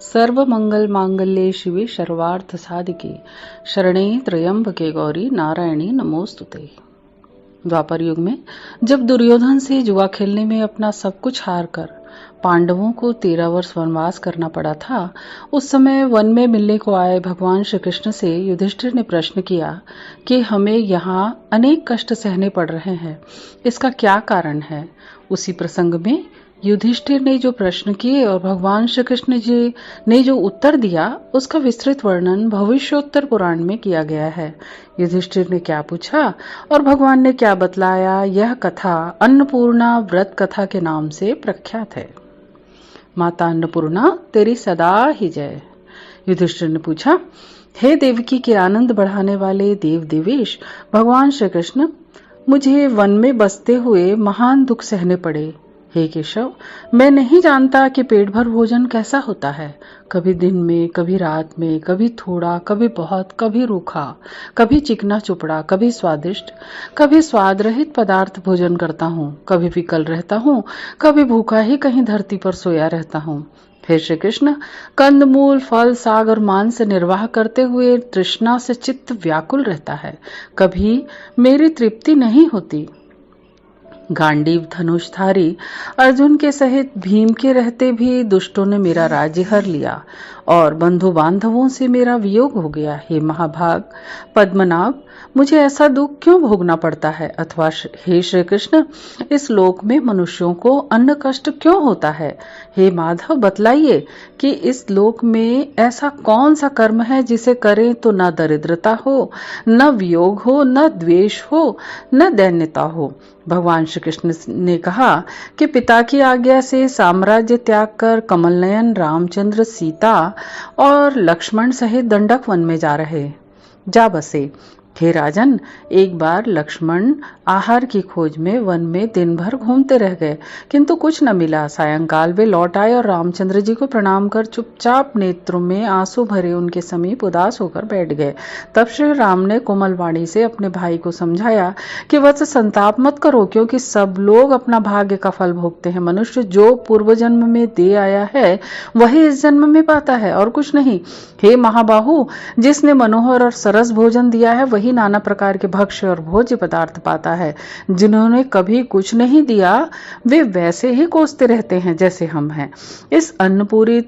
सर्वमंगल मांगल्ये शिवे सर्वार्थ साधिके शरणे त्र्यंबके गौरी नारायणी नमोस्तुते। द्वापर युग में जब दुर्योधन से जुआ खेलने में अपना सब कुछ हार कर पांडवों को 13 वर्ष वनवास करना पड़ा था, उस समय वन में मिलने को आए भगवान श्री कृष्ण से युधिष्ठिर ने प्रश्न किया कि हमें यहाँ अनेक कष्ट सहने पड़ रहे हैं, इसका क्या कारण है। उसी प्रसंग में युधिष्ठिर ने जो प्रश्न किए और भगवान श्री कृष्ण जी ने जो उत्तर दिया, उसका विस्तृत वर्णन भविष्योत्तर पुराण में किया गया है। युधिष्ठिर ने क्या पूछा और भगवान ने क्या बतलाया, यह कथा अन्नपूर्णा व्रत कथा के नाम से प्रख्यात है। माता अन्नपूर्णा तेरी सदा ही जय। युधिष्ठिर ने पूछा, हे देवकी के आनंद बढ़ाने वाले देव देवेश भगवान श्री कृष्ण, मुझे वन में बसते हुए महान दुख सहने पड़े। हे केशव, मैं नहीं जानता कि पेट भर भोजन कैसा होता है। कभी दिन में, कभी रात में, कभी थोड़ा, कभी बहुत, कभी रूखा, कभी चिकना चुपड़ा, कभी स्वादिष्ट, कभी स्वाद रहित पदार्थ भोजन करता हूँ। कभी विकल रहता हूँ, कभी भूखा ही कहीं धरती पर सोया रहता हूँ। हे श्री कृष्ण, कंदमूल, फल, साग और मांस निर्वाह करते हुए तृष्णा से चित्त व्याकुल रहता है। कभी मेरी तृप्ति नहीं होती। गांडीव धनुषधारी अर्जुन के सहित भीम के रहते भी दुष्टों ने मेरा राज्य हर लिया और बंधु बांधवों से मेरा वियोग हो गया। हे महाभाग पद्मनाभ, मुझे ऐसा दुख क्यों भोगना पड़ता है? अथवा हे श्री कृष्ण, इस लोक में मनुष्यों को अन्न कष्ट क्यों होता है? हे माधव, बतलाइए कि इस लोक में ऐसा कौन सा कर्म है जिसे करें तो न दरिद्रता हो, न वियोग हो, न द्वेष हो, न दैन्यता हो। भगवान श्री कृष्ण ने कहा कि पिता की आज्ञा से साम्राज्य त्याग कर कमलनयन रामचंद्र सीता और लक्ष्मण सहित दंडक वन में जा बसे। हे राजन, एक बार लक्ष्मण आहार की खोज में वन में दिन भर घूमते रह गए, किंतु कुछ न मिला। सायंकाल वे लौट आए और रामचंद्र जी को प्रणाम कर चुपचाप नेत्रों में आंसू भरे उनके समीप उदास होकर बैठ गए। तब श्री राम ने कोमल वाणी से अपने भाई को समझाया कि वत्स, संताप मत करो, क्योंकि सब लोग अपना भाग्य का फल भोगते हैं। मनुष्य जो पूर्व जन्म में दे आया है वही इस जन्म में पाता है और कुछ नहीं। हे महाबाहु, जिसने मनोहर और सरस भोजन दिया है वही नाना प्रकार के भक्ष्य और भोज्य पदार्थ पाता है। जिन्होंने कभी कुछ नहीं दिया वे वैसे ही कोसते रहते हैं जैसे हम हैं। इस अन्नपूरी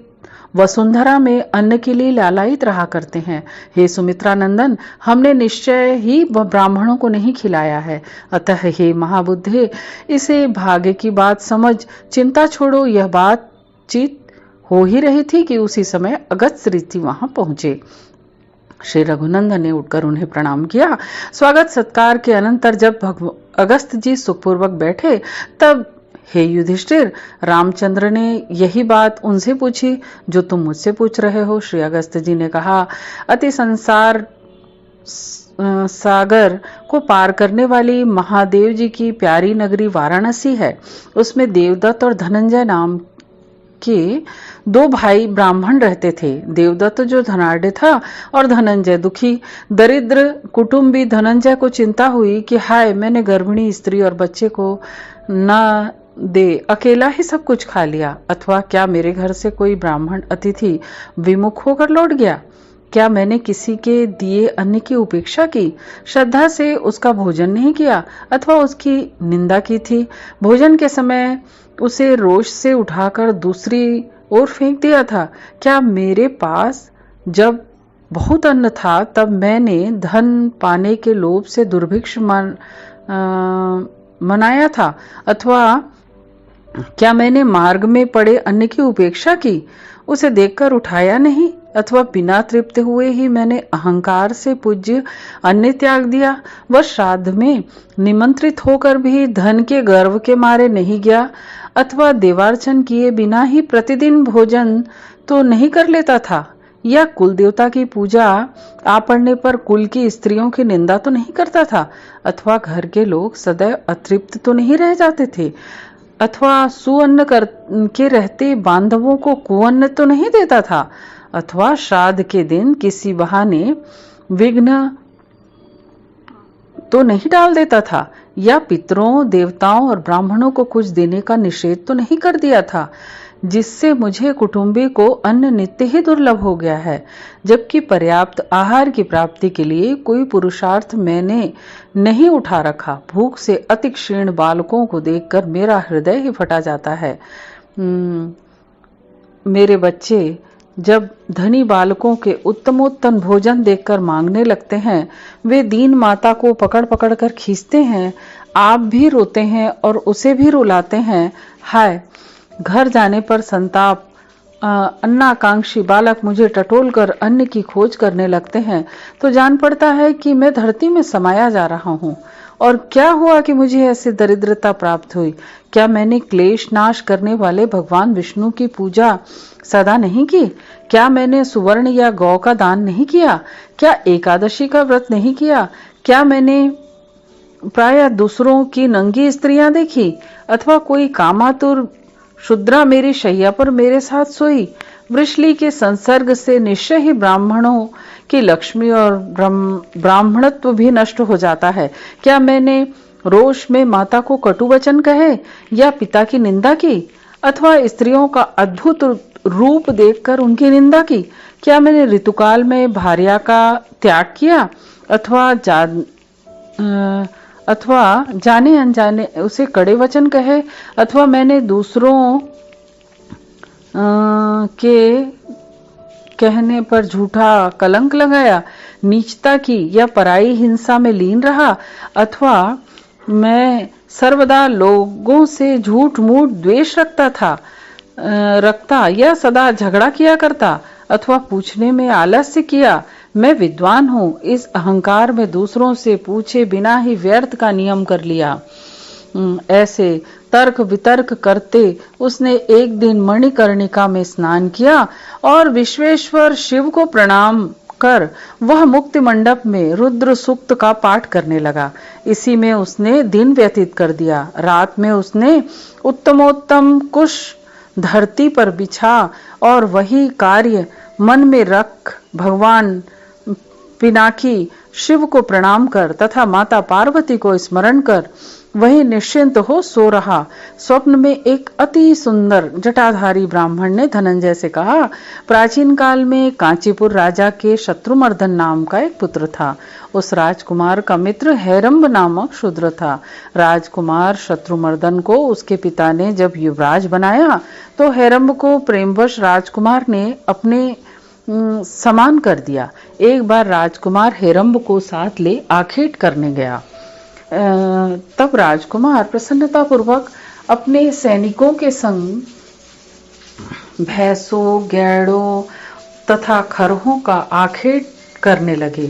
वसुंधरा में अन्न के लिए लालायित रहा करते हैं। हे सुमित्रा नंदन, हमने निश्चय ही ब्राह्मणों को नहीं खिलाया है। अतः हे महाबुद्धे, इसे भाग्य की बात समझ चिंता छोड़ो। यह बातचीत हो ही रही थी कि उसी समय अगस्त ऋषि वहां पहुंचे। श्री रघुनंदन ने उठकर उन्हें प्रणाम किया। स्वागत सत्कार के अनंतर जब अगस्त जी सुखपूर्वक बैठे, तब हे युधिष्ठिर, रामचंद्र ने यही बात उनसे पूछी जो तुम मुझसे पूछ रहे हो। श्री अगस्त जी ने कहा, अति संसार सागर को पार करने वाली महादेव जी की प्यारी नगरी वाराणसी है। उसमें देवदत्त और धनंजय नाम के दो भाई ब्राह्मण रहते थे। देवदत्त जो धनाढ़ था और धनंजय दुखी। दरिद्र कुटुंबी धनंजय को चिंता हुई कि हाय, मैंने गर्भिणी स्त्री और बच्चे को न दे अकेला ही सब कुछ खा लिया। अथवा क्या मेरे घर से कोई ब्राह्मण अतिथि विमुख होकर लौट गया? क्या मैंने किसी के दिए अन्न की उपेक्षा की, श्रद्धा से उसका भोजन नहीं किया अथवा उसकी निंदा की थी? भोजन के समय उसे रोष से उठाकर दूसरी ओर फेंक दिया था? क्या मेरे पास जब बहुत अन्न था तब मैंने धन पाने के लोभ से दुर्भिक्ष मनाया था? अथवा क्या मैंने मार्ग में पड़े अन्न की उपेक्षा की, उसे देखकर उठाया नहीं? अथवा बिना तृप्त हुए ही मैंने अहंकार से पूज्य अन्न त्याग दिया? वह श्राद्ध में निमंत्रित होकर भी धन के गर्व के मारे नहीं गया? अथवा देवार्चन किए बिना ही प्रतिदिन भोजन तो नहीं कर लेता था? या कुल देवता की पूजा आ पड़ने पर कुल की स्त्रियों की निंदा तो नहीं करता था? अथवा घर के लोग सदैव अतृप्त तो नहीं रह जाते थे? अथवा सुअन्न के रहते बांधवों को कुअन्न तो नहीं देता था? अथवा श्राद्ध के दिन किसी बहाने विघ्न तो नहीं डाल देता था? या पितरों, देवताओं और ब्राह्मणों को कुछ देने का निषेध तो नहीं कर दिया था? जिससे मुझे कुटुंबी को अन्न नित्य ही दुर्लभ हो गया है, जबकि पर्याप्त आहार की प्राप्ति के लिए कोई पुरुषार्थ मैंने नहीं उठा रखा। भूख से अति क्षीण बालकों को देखकर मेरा हृदय ही फटा जाता है। मेरे बच्चे जब धनी बालकों के उत्तमोत्तम भोजन देखकर मांगने लगते हैं, वे दीन माता को पकड़ पकड़ कर खींचते हैं। आप भी रोते हैं और उसे भी रुलाते हैं। हाय, घर जाने पर संताप अन्नाकांक्षी बालक मुझे टटोलकर अन्न की खोज करने लगते हैं, तो जान पड़ता है कि मैं धरती में समाया जा रहा हूँ। और क्या हुआ कि मुझे ऐसी दरिद्रता प्राप्त हुई? क्या मैंने क्लेश नाश करने वाले भगवान विष्णु की पूजा सदा नहीं की? क्या मैंने सुवर्ण या गौ का दान नहीं किया? क्या एकादशी का व्रत नहीं किया? क्या मैंने प्रायः दूसरों की नंगी स्त्रियां देखी, अथवा कोई कामातुर शूद्रा मेरी शैया पर मेरे साथ सोई? वृषली के संसर्ग से निश्चय ही ब्राह्मणों की लक्ष्मी और ब्राह्मणत्व भी नष्ट हो जाता है। क्या मैंने रोष में माता को कटु वचन कहे या पिता की निंदा की, अथवा स्त्रियों का अद्भुत रूप देखकर उनकी निंदा की? क्या मैंने ऋतुकाल में भार्या का त्याग किया, अथवा जाने अनजाने उसे कड़े वचन कहे, अथवा मैंने दूसरों के कहने पर झूठा कलंक लगाया, नीचता की या पराई हिंसा में लीन रहा, अथवा मैं सर्वदा लोगों से झूठ मूठ द्वेष रखता या सदा झगड़ा किया करता, अथवा पूछने में आलस्य किया। मैं विद्वान हूँ, इस अहंकार में दूसरों से पूछे बिना ही व्यर्थ का नियम कर लिया। ऐसे तर्क वितर्क करते उसने एक दिन मणिकर्णिका में स्नान किया और विश्वेश्वर शिव को प्रणाम कर वह मुक्ति मंडप में रुद्र सूक्त का पाठ करने लगा। इसी में उसने दिन व्यतीत कर दिया। रात में उसने उत्तमोत्तम कुश धरती पर बिछा और वही कार्य मन में रख भगवान पिनाकी शिव को प्रणाम कर तथा माता पार्वती को स्मरण कर वही निश्चिंत हो सो रहा। स्वप्न में एक अति सुंदर जटाधारी ब्राह्मण ने धनंजय से कहा, प्राचीन काल में कांचीपुर राजा के शत्रुमर्दन नाम का एक पुत्र था। उस राजकुमार का मित्र हैरंब नामक शूद्र था। राजकुमार शत्रुमर्दन को उसके पिता ने जब युवराज बनाया तो हैरंब को प्रेमवश राजकुमार ने अपने समान कर दिया। एक बार राजकुमार हैरंब को साथ ले आखेट करने गया। तब राजकुमार प्रसन्नता पूर्वक अपने सैनिकों के संग भैंसों, गैड़ों तथा खरहों का आखेट करने लगे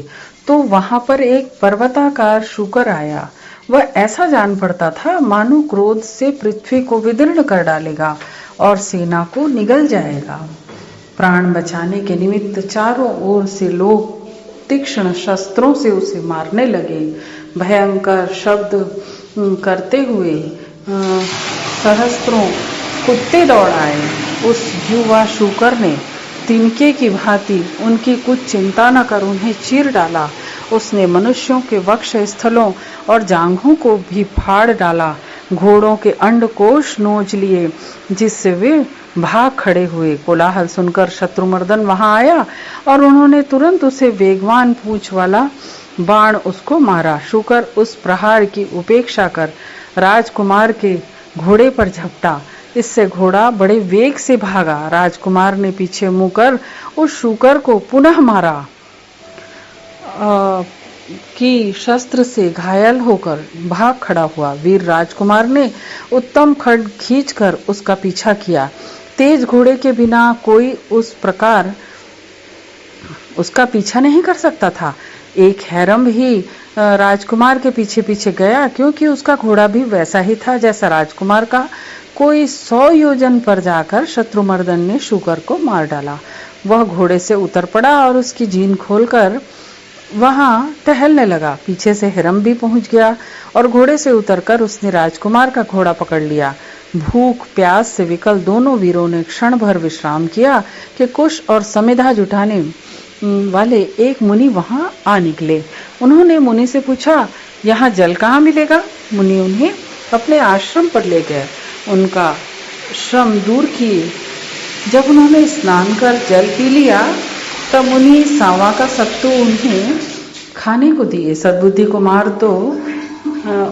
तो वहां पर एक पर्वताकार शूकर आया। वह ऐसा जान पड़ता था मानो क्रोध से पृथ्वी को विदीर्ण कर डालेगा और सेना को निगल जाएगा। प्राण बचाने के निमित्त चारों ओर से लोग तीक्ष्ण शस्त्रों से उसे मारने लगे। भयंकर शब्द करते हुए सहस्त्रों कुत्ते दौड़ आए। उस युवा शूकर ने तिनके की भांति उनकी कुछ चिंता न कर उन्हें चीर डाला। उसने मनुष्यों के वक्ष स्थलों और जांघों को भी फाड़ डाला। घोड़ों के अंडकोश नोच लिए जिससे वे भाग खड़े हुए। कोलाहल सुनकर शत्रुमर्दन वहां आया और उन्होंने तुरंत उसे वेगवान पूंछ वाला बाण उसको मारा। शूकर उस प्रहार की उपेक्षा कर राजकुमार के घोड़े पर झपटा। इससे घोड़ा बड़े वेग से भागा। राजकुमार ने पीछे मुंह कर उस शूकर को पुनः मारा कि शस्त्र से घायल होकर भाग खड़ा हुआ। वीर राजकुमार ने उत्तम खड्ग खींचकर उसका पीछा किया। तेज घोड़े के बिना कोई उस प्रकार उसका पीछा नहीं कर सकता था। एक हैरंब ही राजकुमार के पीछे पीछे गया, क्योंकि उसका घोड़ा भी वैसा ही था जैसा राजकुमार का। कोई 100 योजन पर जाकर शत्रुमर्दन ने शूकर को मार डाला। वह घोड़े से उतर पड़ा और उसकी जीन खोलकर वहां टहलने लगा। पीछे से हैरंब भी पहुंच गया और घोड़े से उतरकर उसने राजकुमार का घोड़ा पकड़ लिया। भूख प्यास से विकल दोनों वीरों ने क्षण भर विश्राम किया कि कुश और समिधा जुटाने वाले एक मुनि वहां आ निकले। उन्होंने मुनि से पूछा, यहाँ जल कहाँ मिलेगा? मुनि उन्हें अपने आश्रम पर ले गए। उनका श्रम दूर किए जब उन्होंने स्नान कर जल पी लिया तब मुनि सांवा का सत्तू उन्हें खाने को दिए। सद्बुद्धि कुमार तो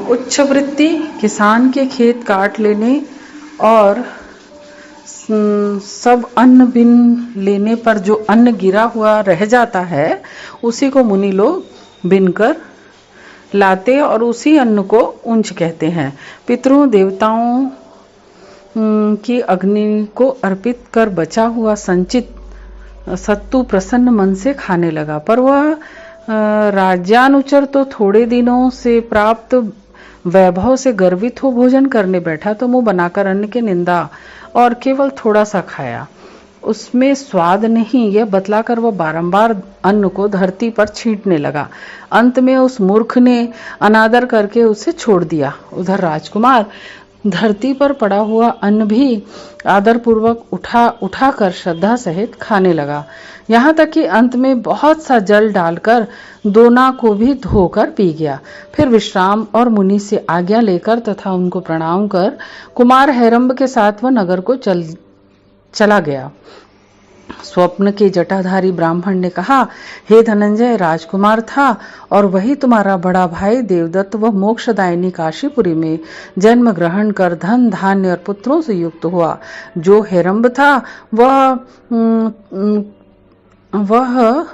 उच्च वृत्ति, किसान के खेत काट लेने और सब अन्न बिन लेने पर जो अन्न गिरा हुआ रह जाता है उसी को मुनि लोग बिनकर लाते और उसी अन्न को उंच कहते हैं। पितरों देवताओं की अग्नि को अर्पित कर बचा हुआ संचित सत्तू प्रसन्न मन से खाने लगा, पर वह राज्यानुचर तो थोड़े दिनों से प्राप्त वैभव से गर्वित हो भोजन करने बैठा तो मुंह बनाकर अन्न की निंदा और केवल थोड़ा सा खाया, उसमें स्वाद नहीं यह बतलाकर वह बारंबार अन्न को धरती पर छींटने लगा। अंत में उस मूर्ख ने अनादर करके उसे छोड़ दिया। उधर राजकुमार धरती पर पड़ा हुआ अन्न भी आदरपूर्वक उठाकर श्रद्धा सहित खाने लगा, यहाँ तक कि अंत में बहुत सा जल डालकर दोना को भी धोकर पी गया। फिर विश्राम और मुनि से आज्ञा लेकर तथा उनको प्रणाम कर कुमार हैरंब के साथ वह नगर को चला गया। स्वप्न के जटाधारी ब्राह्मण ने कहा, हे धनंजय, राजकुमार था और वही तुम्हारा बड़ा भाई देवदत्त वह मोक्षदायिनी काशीपुरी में जन्म ग्रहण कर धन धान्य और पुत्रों से युक्त हुआ। जो हैरंब था वह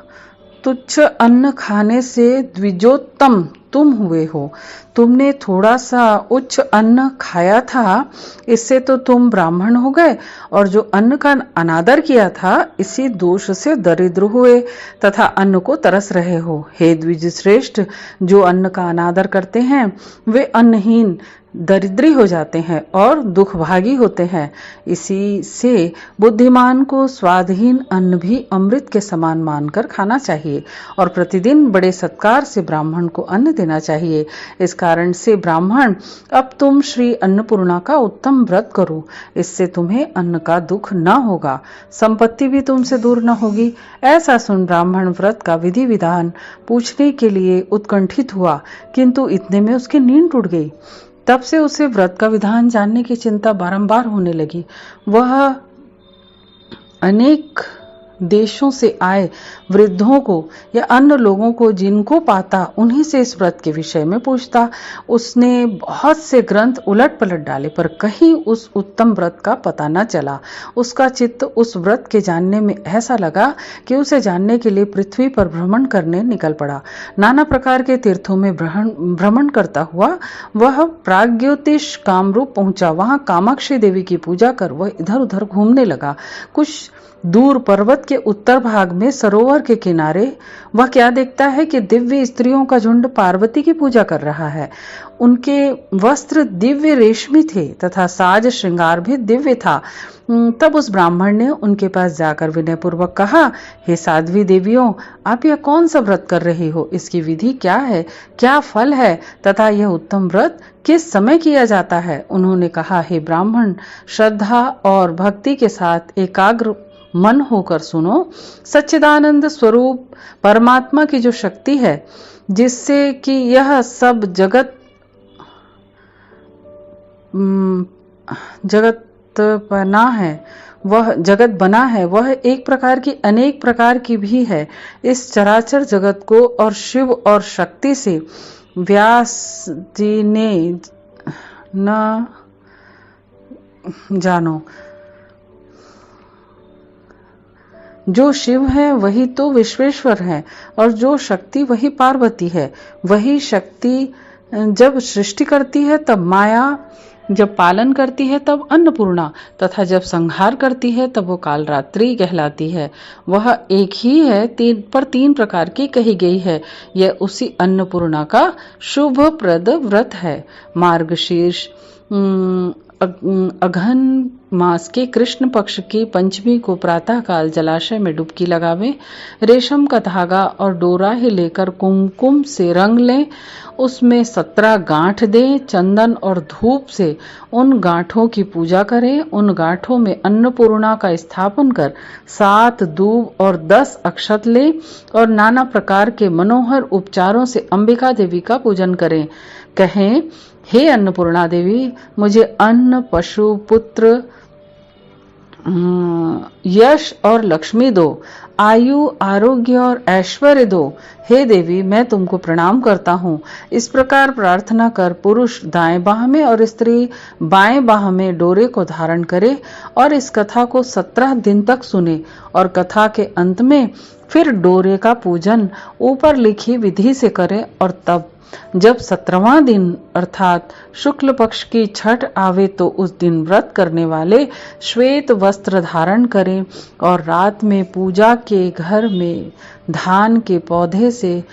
तुच्छ अन्न खाने से द्विजोत्तम तुम हुए हो। तुमने थोड़ा सा उच्च अन्न खाया था, इससे तो तुम ब्राह्मण हो गए, और जो अन्न का अनादर किया था इसी दोष से दरिद्र हुए तथा अन्न को तरस रहे हो। हे द्विज श्रेष्ठ, जो अन्न का अनादर करते हैं वे अन्नहीन दरिद्री हो जाते हैं और दुखभागी होते हैं। इसी से बुद्धिमान को स्वादहीन अन्न भी अमृत के समान मानकर खाना चाहिए और प्रतिदिन बड़े सत्कार से ब्राह्मण को अन्न देना चाहिए। इस कारण से ब्राह्मण, अब तुम श्री अन्नपूर्णा का उत्तम व्रत करो, इससे तुम्हें अन्न का दुख न होगा, संपत्ति भी तुमसे दूर न होगी। ऐसा सुन ब्राह्मण व्रत का विधि विधान पूछने के लिए उत्कंठित हुआ, किंतु इतने में उसकी नींद टूट गई। तब से उसे व्रत का विधान जानने की चिंता बारंबार होने लगी। वह अनेक देशों से आए वृद्धों को या अन्य लोगों को जिनको पाता उन्हीं से इस व्रत के विषय में पूछता। उसने बहुत से ग्रंथ उलट पलट डाले पर कहीं उस उत्तम व्रत का पता न चला। उसका चित्त उस व्रत के जानने में ऐसा लगा कि उसे जानने के लिए पृथ्वी पर भ्रमण करने निकल पड़ा। नाना प्रकार के तीर्थों में भ्रमण करता हुआ वह प्राग्ज्योतिष कामरूप पहुंचा। वहां कामाक्षी देवी की पूजा कर वह इधर उधर घूमने लगा। कुछ दूर पर्वत के उत्तर भाग में सरोवर के किनारे वह क्या देखता है कि दिव्य स्त्रियों का झुंड पार्वती की पूजा कर रहा है। उनके वस्त्र दिव्य रेशमी थे तथा साज श्रृंगार भी दिव्य था। तब उस ब्राह्मण ने उनके पास जाकर विनयपूर्वक कहा, हे साध्वी देवियों, आप यह कौन सा व्रत कर रही हो? इसकी विधि क्या है, क्या फल है तथा यह उत्तम व्रत किस समय किया जाता है? उन्होंने कहा, हे ब्राह्मण, श्रद्धा और भक्ति के साथ एकाग्र मन होकर सुनो। सच्चिदानंद स्वरूप परमात्मा की जो शक्ति है जिससे कि यह सब जगत बना है वह एक प्रकार की अनेक प्रकार की भी है। इस चराचर जगत को और शिव और शक्ति से व्यास जी ने न जानो। जो शिव है वही तो विश्वेश्वर है और जो शक्ति वही पार्वती है। वही शक्ति जब सृष्टि करती है तब माया, जब पालन करती है तब अन्नपूर्णा तथा जब संहार करती है तब वो कालरात्रि कहलाती है। वह एक ही है, तीन प्रकार की कही गई है। यह उसी अन्नपूर्णा का शुभ प्रद व्रत है। मार्गशीर्ष अघन मास के कृष्ण पक्ष की पंचमी को प्रातः काल जलाशय में डुबकी लगावे, रेशम का धागा और डोरा ही लेकर कुमकुम से रंग लें, उसमें 17 गांठ दें, चंदन और धूप से उन गांठों की पूजा करें। उन गांठों में अन्नपूर्णा का स्थापन कर 7 दूब और 10 अक्षत लें और नाना प्रकार के मनोहर उपचारों से अंबिका देवी का पूजन करें। कहें, हे अन्नपूर्णा देवी, मुझे अन्न, पशु, पुत्र यश और लक्ष्मी दो, आयु आरोग्य और ऐश्वर्य दो। हे देवी, मैं तुमको प्रणाम करता हूँ। इस प्रकार प्रार्थना कर पुरुष दाएं बाह में और स्त्री बाएं बाह में डोरे को धारण करे और इस कथा को 17 दिन तक सुने और कथा के अंत में फिर डोरे का पूजन ऊपर लिखी विधि से करे और तब जब 17वां दिन अर्थात शुक्ल पक्ष की छठ आवे तो उस दिन व्रत करने वाले श्वेत वस्त्र धारण करें और रात में पूजा के घर में धान के पौधे से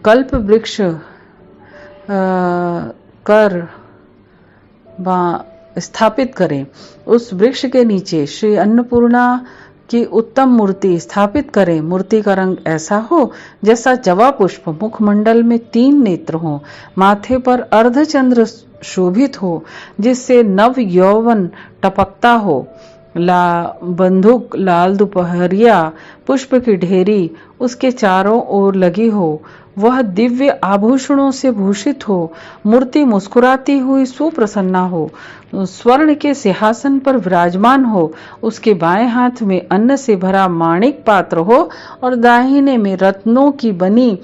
कल्प वृक्ष कर स्थापित करें। उस वृक्ष के नीचे श्री अन्नपूर्णा की उत्तम मूर्ति स्थापित करें। मूर्ति का रंग ऐसा हो जैसा जवा पुष्प, मुखमंडल में 3 नेत्र हो, माथे पर अर्धचंद्र शोभित हो जिससे नव यौवन टपकता हो, बंदूक लाल दोपहरिया पुष्प की ढेरी उसके चारों ओर लगी हो, वह दिव्य आभूषणों से भूषित हो, मूर्ति मुस्कुराती हुई सुप्रसन्ना हो, स्वर्ण के सिंहासन पर विराजमान हो, उसके बाएं हाथ में अन्न से भरा माणिक पात्र हो और दाहिने में रत्नों की बनी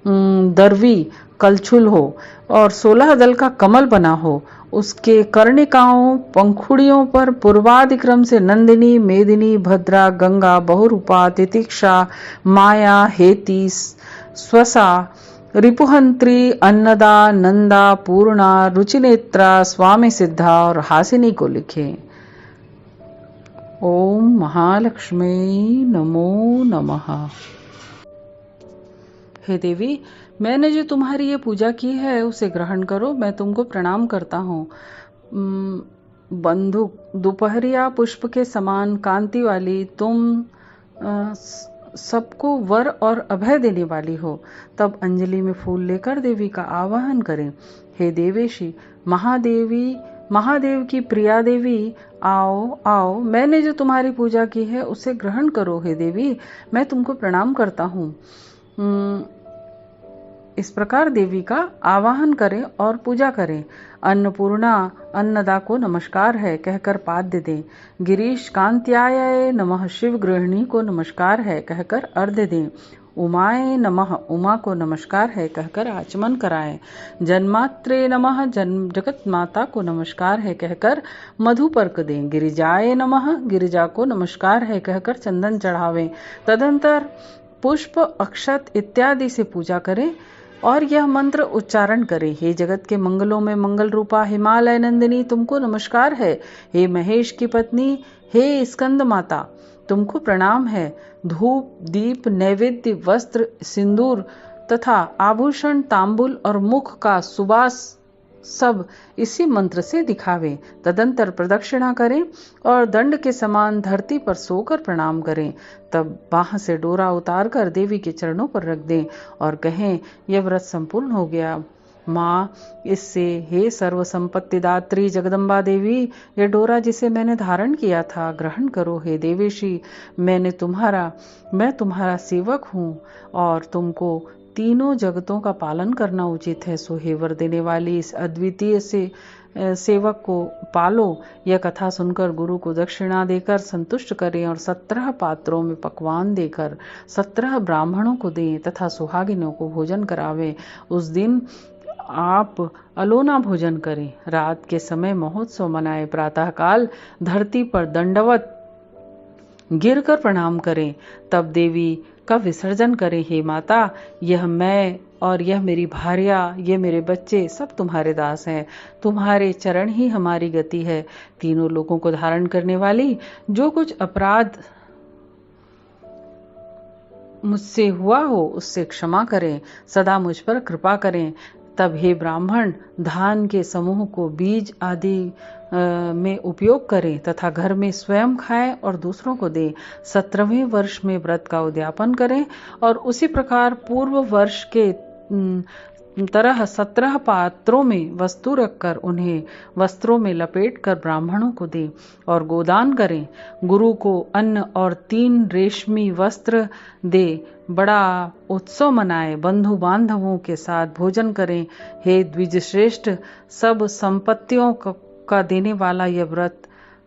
दरवी कलछुल हो और 16 दल का कमल बना हो। उसके कर्णिकाओं पंखुड़ियों पर पूर्वादिक्रम से नंदिनी, मेदिनी, भद्रा, गंगा, बहुरूपा, तितिक्षा, माया, हेती, स्वसा, रिपुहंत्री, अन्नदा, नंदा, पूर्णा, रुचिनेत्रा, स्वामी सिद्धा और हासिनी को लिखे। ओम महालक्ष्मी नमो नमः। हे देवी, मैंने जो तुम्हारी ये पूजा की है उसे ग्रहण करो। मैं तुमको प्रणाम करता हूँ। बंदूक दोपहरिया पुष्प के समान कांति वाली तुम सबको वर और अभय देने वाली हो। तब अंजलि में फूल लेकर देवी का आवाहन करें। हे देवेशी, महादेव की प्रिया देवी, आओ आओ, मैंने जो तुम्हारी पूजा की है उसे ग्रहण करो। हे देवी, मैं तुमको प्रणाम करता हूँ। इस प्रकार देवी का आवाहन करें और पूजा करें। अन्नपूर्णा अन्नदा को नमस्कार है कहकर पाद्य दें। गिरीश कांत्याय नमः, शिव गृहिणी को नमस्कार है कहकर अर्घ्य दें। उमाय नमः, उमा को नमस्कार है कहकर आचमन कराएं। जन्मात्रे नमः, जगत माता को नमस्कार है कहकर मधुपर्क दें। गिरिजाय नमः, गिरिजा को नमस्कार है कहकर चंदन चढ़ावें। तदंतर पुष्प अक्षत इत्यादि से पूजा करें और यह मंत्र उच्चारण करें। हे जगत के मंगलों में मंगल रूपा हिमालय नंदिनी, तुमको नमस्कार है। हे महेश की पत्नी, हे स्कंद माता, तुमको प्रणाम है। धूप, दीप, नैवेद्य, वस्त्र, सिंदूर तथा आभूषण, तांबुल और मुख का सुबास सब इसी मंत्र से दिखावें। तदंतर प्रदक्षिणा करें और दंड के समान धरती पर सोकर प्रणाम करें। तब बाह से डोरा उतारकर देवी के चरणों पर रख दें और कहें, यह व्रत संपूर्ण हो गया। माँ, इससे हे सर्व संपत्ति दात्री जगदम्बा देवी, यह डोरा जिसे मैंने धारण किया था ग्रहण करो। हे देवेशी, मैं तुम्हारा सेवक हूँ और तुमको तीनों जगतों का पालन करना उचित है। सो हे वर देने वाली इस अद्वितीय से सेवक को पालो। यह कथा सुनकर गुरु को दक्षिणा देकर संतुष्ट करें और 17 पात्रों में पकवान देकर 17 ब्राह्मणों को दें तथा सुहागिनों को भोजन करावें। उस दिन आप अलोना भोजन करें। रात के समय महोत्सव मनाएं। प्रातःकाल धरती पर दंडवत गिरकर प्रणाम करें। तब देवी का विसर्जन करें। हे माता, यह मैं और यह मेरी भार्या, ये मेरे बच्चे सब तुम्हारे दास हैं। तुम्हारे चरण ही हमारी गति है। तीनों लोगों को धारण करने वाली, जो कुछ अपराध मुझसे हुआ हो उससे क्षमा करें, सदा मुझ पर कृपा करें। तब हे ब्राह्मण, धान के समूह को बीज आदि में उपयोग करें तथा घर में स्वयं खाएं और दूसरों को दें। 17वें वर्ष में व्रत का उद्यापन करें और उसी प्रकार पूर्व वर्ष के तरह 17 पात्रों में वस्तु रखकर उन्हें वस्त्रों में लपेटकर ब्राह्मणों को दें और गोदान करें। गुरु को अन्न और 3 रेशमी वस्त्र दे बड़ा उत्सव मनाए। बंधु बांधवों के साथ भोजन करें। हे द्विजश्रेष्ठ, सब संपत्तियों का देने वाला यह व्रत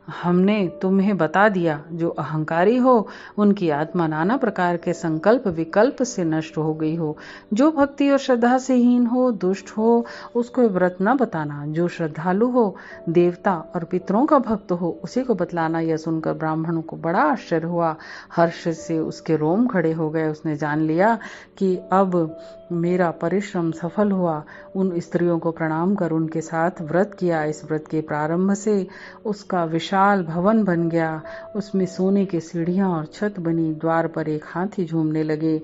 हमने तुम्हें बता दिया, जो अहंकारी हो उनकी आत्मा नाना प्रकार के संकल्प विकल्प से नष्ट हो गई हो। जो भक्ति और श्रद्धा से हीन हो, दुष्ट हो, उसको व्रत न बताना। जो श्रद्धालु हो, देवता और पितरों का भक्त हो, उसी को बतलाना। यह सुनकर ब्राह्मणों को बड़ा आश्चर्य हुआ, हर्ष से उसके रोम खड़े हो गए। उसने जान लिया कि अब मेरा परिश्रम सफल हुआ। उन स्त्रियों को प्रणाम कर उनके साथ व्रत किया। इस व्रत के प्रारंभ से उसका विशाल भवन बन गया। उसमें सोने की सीढ़ियां और छत बनी। द्वार पर एक हाथी झूमने लगे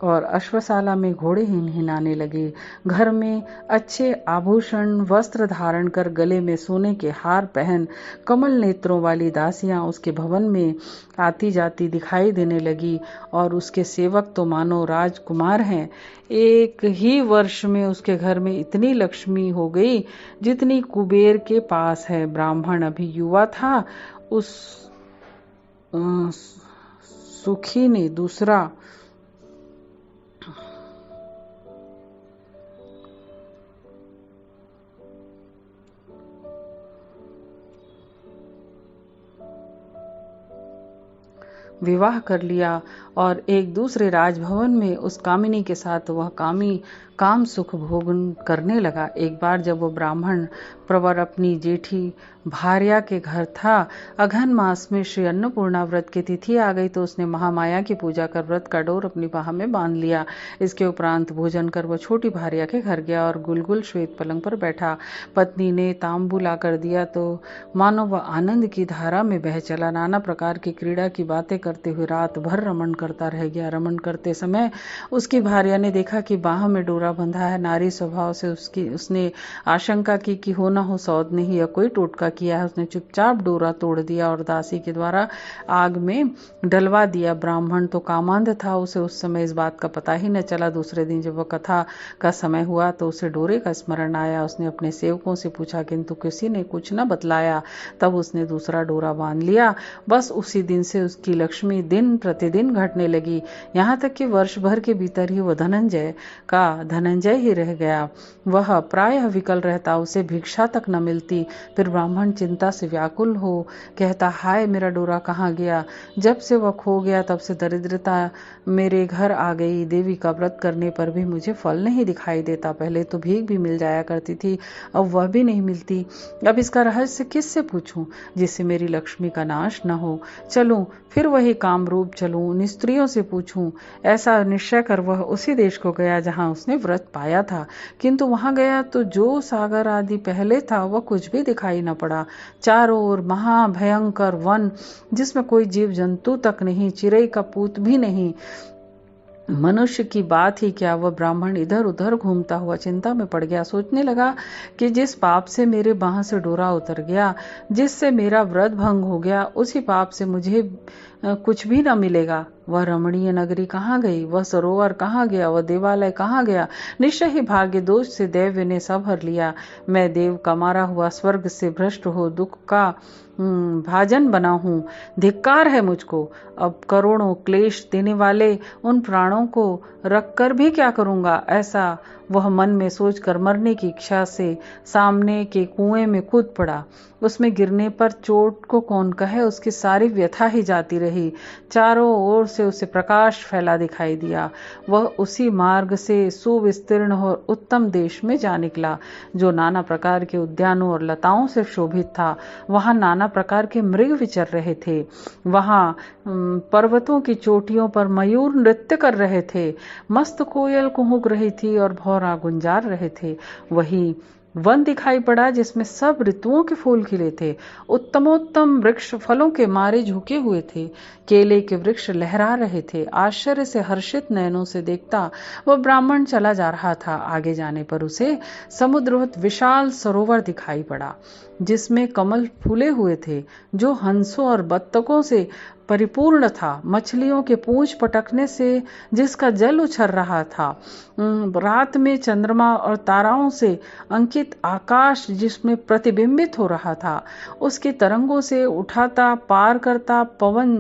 और अश्वशाला में घोड़े हिनहिनाने लगे। घर में अच्छे आभूषण वस्त्र धारण कर, गले में सोने के हार पहन, कमल नेत्रों वाली दासियां उसके भवन में आती जाती दिखाई देने लगी और उसके सेवक तो मानो राजकुमार हैं। एक ही वर्ष में उसके घर में इतनी लक्ष्मी हो गई जितनी कुबेर के पास है। ब्राह्मण अभी युवा था। उस सुखी ने दूसरा विवाह कर लिया और एक दूसरे राजभवन में उस कामिनी के साथ वह काम सुख भोग करने लगा। एक बार जब वो ब्राह्मण प्रवर अपनी जेठी भार्या के घर था, अघन मास में श्री अन्नपूर्णा व्रत की तिथि आ गई तो उसने महामाया की पूजा कर व्रत का डोर अपनी बाह में बांध लिया। इसके उपरांत भोजन कर वह छोटी भार्या के घर गया और गुलगुल श्वेत पलंग पर बैठा। पत्नी ने तांबूल आकर दिया तो मानो वह आनंद की धारा में बह चला। नाना प्रकार की क्रीड़ा की बातें करते हुए रात भर रमण करता रह गया। रमण करते समय उसकी भार्या ने देखा कि बाह में डोरा बंधा है। नारी स्वभाव से उसने आशंका की कि हो न हो सौद नहीं या कोई टोटका किया है। उसने चुपचाप डोरा तोड़ दिया और दासी के द्वारा आग में डलवा दिया। ब्राह्मण तो कामांध था, उसे उस समय इस बात का पता ही न चला। दूसरे दिन जब वह कथा का समय हुआ तो उसे डोरे का स्मरण आया। उसने अपने सेवकों से पूछा किंतु किसी ने कुछ न बतलाया। तब उसने दूसरा डोरा बांध लिया। बस उसी दिन से उसकी लक्ष्मी दिन प्रतिदिन घटने लगी, यहाँ तक कि वर्ष भर के भीतर ही वह धनंजय ही रह गया। वह प्रायः विकल रहता, उसे भिक्षा तक न मिलती। फिर ब्राह्मण चिंता से व्याकुल हो कहता, हाय मेरा डोरा कहाँ गया। जब से वह खो गया तब से दरिद्रता मेरे घर आ गई। देवी का व्रत करने पर भी मुझे फल नहीं दिखाई देता। पहले तो भीख भी मिल जाया करती थी, अब वह भी नहीं मिलती। अब इसका रहस्य किससे पूछूं जिससे मेरी लक्ष्मी का नाश न हो। चलूं फिर वही कामरूप चलूं, उन स्त्रियों से पूछूं। ऐसा निश्चय कर वह उसी देश को गया जहां उसने व्रत पाया था। किंतु वहां गया तो जो सागर आदि पहले था वह कुछ भी दिखाई न पड़ा। चारों ओर महाभयंकर वन, जिसमें कोई जीव जंतु तक नहीं, चिड़ै का पूत भी नहीं। मनुष्य की बात ही क्या। वह ब्राह्मण इधर उधर घूमता हुआ चिंता में पड़ गया। सोचने लगा कि जिस पाप से मेरे बाह से डोरा उतर गया, जिससे मेरा व्रत भंग हो गया, उसी पाप से मुझे कुछ भी न मिलेगा। वह रमणीय नगरी कहाँ गई, वह सरोवर कहाँ गया, वह देवालय कहाँ गया। निश्चय ही भाग्य दोष से दैव्य ने सब हर लिया। मैं देव का मारा हुआ, स्वर्ग से भ्रष्ट हो दुख का भाजन बना हूँ। धिक्कार है मुझको। अब करोड़ों क्लेश देने वाले उन प्राणों को रख कर भी क्या करूँगा। ऐसा वह मन में सोचकर मरने की इच्छा से सामने के कुएं में कूद पड़ा। उसमें गिरने पर चोट को कौन कहे, उसकी सारी व्यथा ही जाती रही। चारों ओर से उसे प्रकाश फैला दिखाई दिया। वह उसी मार्ग से सुविस्तीर्ण और उत्तम देश में जा निकला जो नाना प्रकार के उद्यानों और लताओं से शोभित था। वहां नाना प्रकार के मृग विचर रहे थे। वहां पर्वतों की चोटियों पर मयूर नृत्य कर रहे थे। मस्त कोयल कुहुक रही थी और भौरा गुंजार रहे थे। वही वन दिखाई पड़ा जिसमें सब ऋतुओं के फूल खिले थे। उत्तमोत्तम वृक्ष फलों के मारे झुके हुए थे। केले के वृक्ष लहरा रहे थे। आश्चर्य से हर्षित नयनों से देखता वह ब्राह्मण चला जा रहा था। आगे जाने पर उसे समुद्रवत विशाल सरोवर दिखाई पड़ा जिसमें कमल फूले हुए थे, जो हंसों और बत्तकों से परिपूर्ण था। मछलियों के पूंछ पटकने से जिसका जल उछल रहा था। रात में चंद्रमा और ताराओं से अंकित आकाश जिसमें प्रतिबिंबित हो रहा था। उसकी तरंगों से उठाता पार करता पवन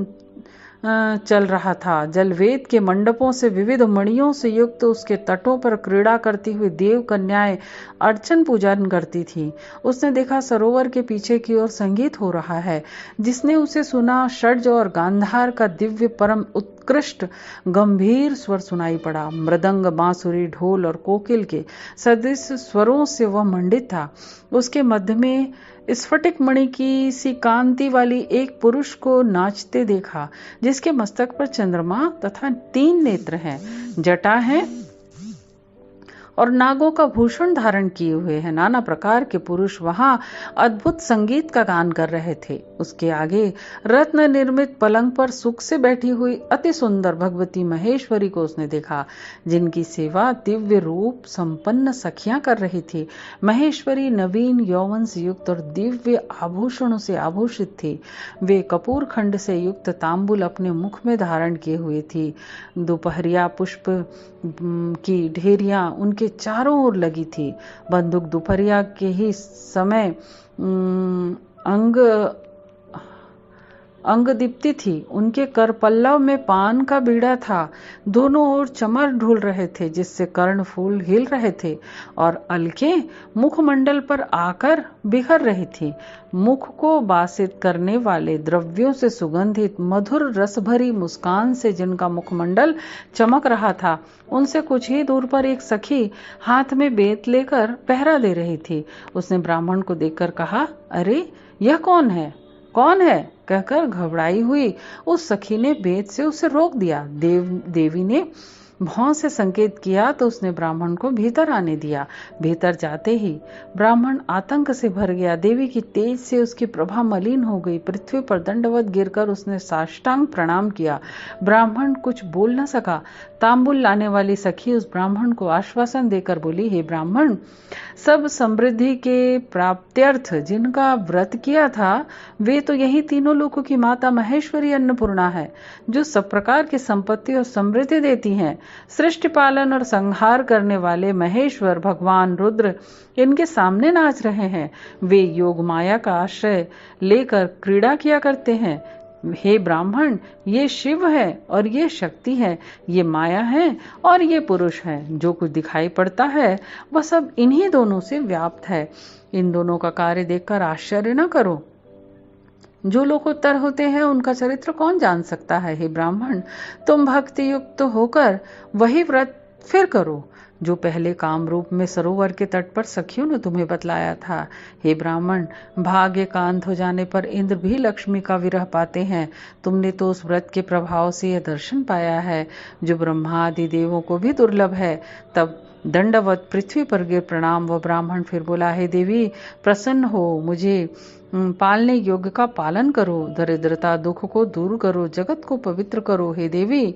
चल रहा था। जलवेद के मंडपों से विविध मणियों से युक्त उसके तटों पर क्रीड़ा करती हुई देव कन्याएं अर्चन पूजन करती थी। उसने देखा सरोवर के पीछे की ओर संगीत हो रहा है। जिसने उसे सुना, षड्ज और गांधार का दिव्य परम उत्कृष्ट गंभीर स्वर सुनाई पड़ा। मृदंग, बांसुरी, ढोल और कोकिल के सदृश स्वरों से वह मंडित था। उसके मध्य में स्फटिक मणि की सी कांति वाली एक पुरुष को नाचते देखा, जिसके मस्तक पर चंद्रमा तथा 3 नेत्र हैं, जटा है और नागों का भूषण धारण किए हुए हैं। नाना प्रकार के पुरुष वहां अद्भुत संगीत का गान कर रहे थे। उसके आगे रत्न निर्मित पलंग पर सुख से बैठी हुई अति सुंदर भगवती महेश्वरी को उसने देखा, जिनकी सेवा दिव्य रूप संपन्न सखियां कर रही थी। महेश्वरी नवीन यौवन से युक्त और दिव्य आभूषणों से आभूषित थी। वे कपूर खंड से युक्त तांबुल अपने मुख में धारण किए हुए थी। दोपहरिया पुष्प की ढेरियां उनके चारों ओर लगी थी। बंदूक दोपहरिया के ही समय अंग दीप्ति थी। उनके कर पल्लव में पान का बीड़ा था। दोनों ओर चमर ढूल रहे थे, जिससे कर्ण फूल हिल रहे थे और अलकें मुखमंडल पर आकर बिखर रही थी। मुख को बासित करने वाले द्रव्यों से सुगंधित मधुर रस भरी मुस्कान से जिनका मुखमंडल चमक रहा था, उनसे कुछ ही दूर पर एक सखी हाथ में बेत लेकर पहरा दे रही थी। उसने ब्राह्मण को देखकर कहा, अरे यह कौन है, कौन है? कहकर घबराई हुई उस सखी ने बेत से उसे रोक दिया। देवी ने भौं से संकेत किया तो उसने ब्राह्मण को भीतर आने दिया। भीतर जाते ही ब्राह्मण आतंक से भर गया। देवी की तेज से उसकी प्रभा मलिन हो गई। पृथ्वी पर दंडवत गिरकर उसने साष्टांग प्रणाम किया। ब्राह्मण कुछ बोल न सका। तांबुल लाने वाली सखी उस ब्राह्मण को आश्वासन देकर बोली, हे ब्राह्मण, सब समृद्धि के प्राप्त्यर्थ जिनका व्रत किया था, वे तो यही तीनों लोकों की माता महेश्वरी अन्नपूर्णा है, जो सब प्रकार की संपत्ति और समृद्धि देती हैं। सृष्टि पालन और संहार करने वाले महेश्वर भगवान रुद्र इनके सामने नाच रहे हैं। वे योग माया का आश्रय लेकर क्रीड़ा किया करते हैं। हे ब्राह्मण, ये शिव है और ये शक्ति है, ये माया है और ये पुरुष है। जो कुछ दिखाई पड़ता है वह सब इन्हीं दोनों से व्याप्त है। इन दोनों का कार्य देखकर आश्चर्य न करो। जो लोकोत्तर होते हैं उनका चरित्र कौन जान सकता है। हे ब्राह्मण, तुम भक्ति युक्त होकर वही व्रत फिर करो जो पहले काम रूप में सरोवर के तट पर सखियों ने तुम्हें बतलाया था। हे ब्राह्मण, भाग्य का अंत हो जाने पर इंद्र भी लक्ष्मी का विरह पाते हैं। तुमने तो उस व्रत के प्रभाव से यह दर्शन पाया है, जो ब्रह्मा आदि देवों को भी दुर्लभ है। तब दंडवत पृथ्वी पर गिर प्रणाम। वह ब्राह्मण फिर बोला, हे देवी, प्रसन्न हो, मुझे पालने योग्य का पालन करो, दरिद्रता दुख को दूर करो, जगत को पवित्र करो। हे देवी,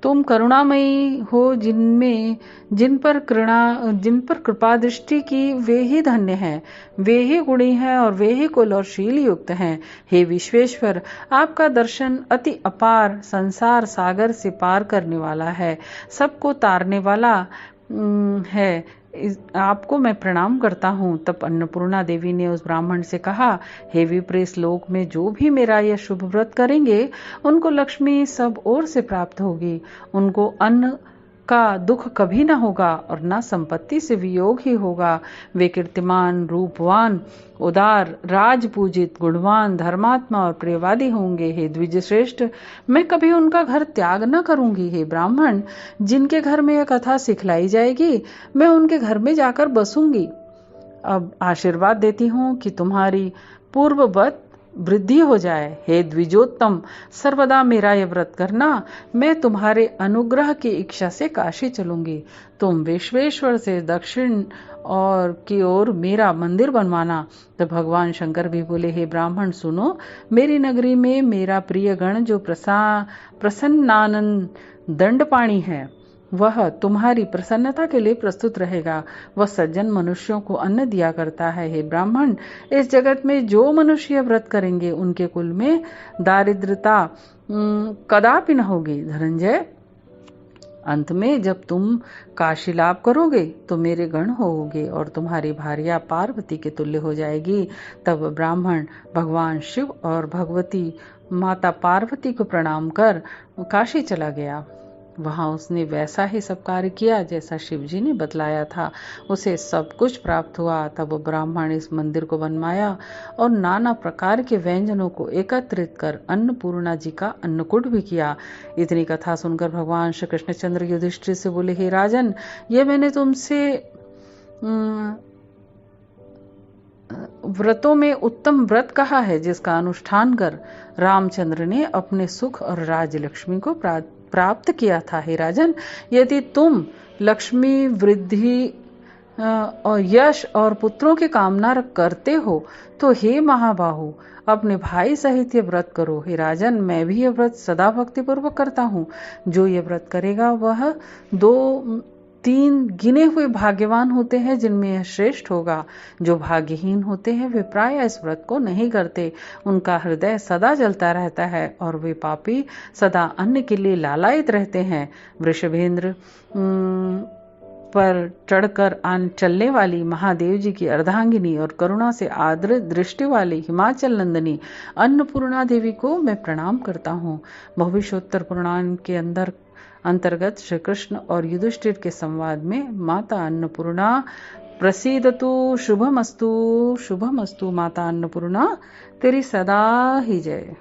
तुम करुणामयी हो। जिन पर कृपा दृष्टि की वे ही धन्य हैं, वे ही गुणी हैं और वे ही कुल और शील युक्त हैं। हे विश्वेश्वर, आपका दर्शन अति अपार संसार सागर से पार करने वाला है, सबको तारने वाला है। आपको मैं प्रणाम करता हूँ। तब अन्नपूर्णा देवी ने उस ब्राह्मण से कहा, हे विप्रेस लोक में जो भी मेरा यह शुभ व्रत करेंगे, उनको लक्ष्मी सब ओर से प्राप्त होगी। उनको अन्न का दुख कभी न होगा और न संपत्ति से वियोग ही होगा। वे कीर्तिमान, रूपवान, उदार, राजपूजित, गुणवान, धर्मात्मा और प्रियवादी होंगे। हे द्विजश्रेष्ठ, मैं कभी उनका घर त्याग न करूंगी। हे ब्राह्मण, जिनके घर में यह कथा सिखलाई जाएगी, मैं उनके घर में जाकर बसूंगी। अब आशीर्वाद देती हूँ कि तुम्हारी पूर्ववत वृद्धि हो जाए। हे द्विजोत्तम, सर्वदा मेरा यह व्रत करना। मैं तुम्हारे अनुग्रह की इच्छा से काशी चलूंगी। तुम विश्वेश्वर से दक्षिण और की ओर मेरा मंदिर बनवाना। तो भगवान शंकर भी बोले, हे ब्राह्मण सुनो, मेरी नगरी में मेरा प्रिय गण जो प्रसन्नानंद दंडपाणी है, वह तुम्हारी प्रसन्नता के लिए प्रस्तुत रहेगा। वह सज्जन मनुष्यों को अन्न दिया करता है। हे ब्राह्मण, इस जगत में जो मनुष्य व्रत करेंगे उनके कुल में दारिद्रता कदापि न होगी। धनंजय, अंत में जब तुम काशी लाभ करोगे तो मेरे गण होोगे और तुम्हारी भार्या पार्वती के तुल्य हो जाएगी। तब ब्राह्मण भगवान शिव और भगवती माता पार्वती को प्रणाम कर काशी चला गया। वहां उसने वैसा ही सब कार्य किया जैसा शिव जी ने बतलाया था। उसे सब कुछ प्राप्त हुआ। तब वो ब्राह्मण इस मंदिर को बनवाया और नाना प्रकार के व्यंजनों को एकत्रित कर अन्नपूर्णा जी का अन्नकूट भी किया। इतनी कथा सुनकर भगवान श्री कृष्णचंद्र युधिष्ठिर से बोले, हे राजन, ये मैंने तुमसे व्रतों में उत्तम व्रत कहा है, जिसका अनुष्ठान कर रामचंद्र ने अपने सुख और राज्यलक्ष्मी को प्राप्त किया था। हे राजन, यदि तुम लक्ष्मी वृद्धि और यश और पुत्रों की कामना करते हो तो हे महाबाहु, अपने भाई सहित ये व्रत करो। हे राजन, मैं भी ये व्रत सदा भक्ति पूर्वक करता हूँ। जो ये व्रत करेगा वह 2-3 गिने हुए भाग्यवान होते हैं जिनमें यह श्रेष्ठ होगा। जो भाग्यहीन होते हैं वे प्राय इस व्रत को नहीं करते। उनका हृदय सदा जलता रहता है और वे पापी सदा अन्न के लिए लालायित रहते हैं। वृषभेंद्र पर चढ़कर चलने वाली महादेव जी की अर्धांगिनी और करुणा से आदर दृष्टि वाली हिमाचल नंदिनी अन्नपूर्णा देवी को मैं प्रणाम करता हूँ। भविष्योत्तर पुराण के अंतर्गत श्री कृष्ण और युधिष्ठिर के संवाद में माता अन्नपूर्णा प्रसीदतु शुभमस्तु शुभमस्तु, माता अन्नपूर्णा तेरी सदा ही जय।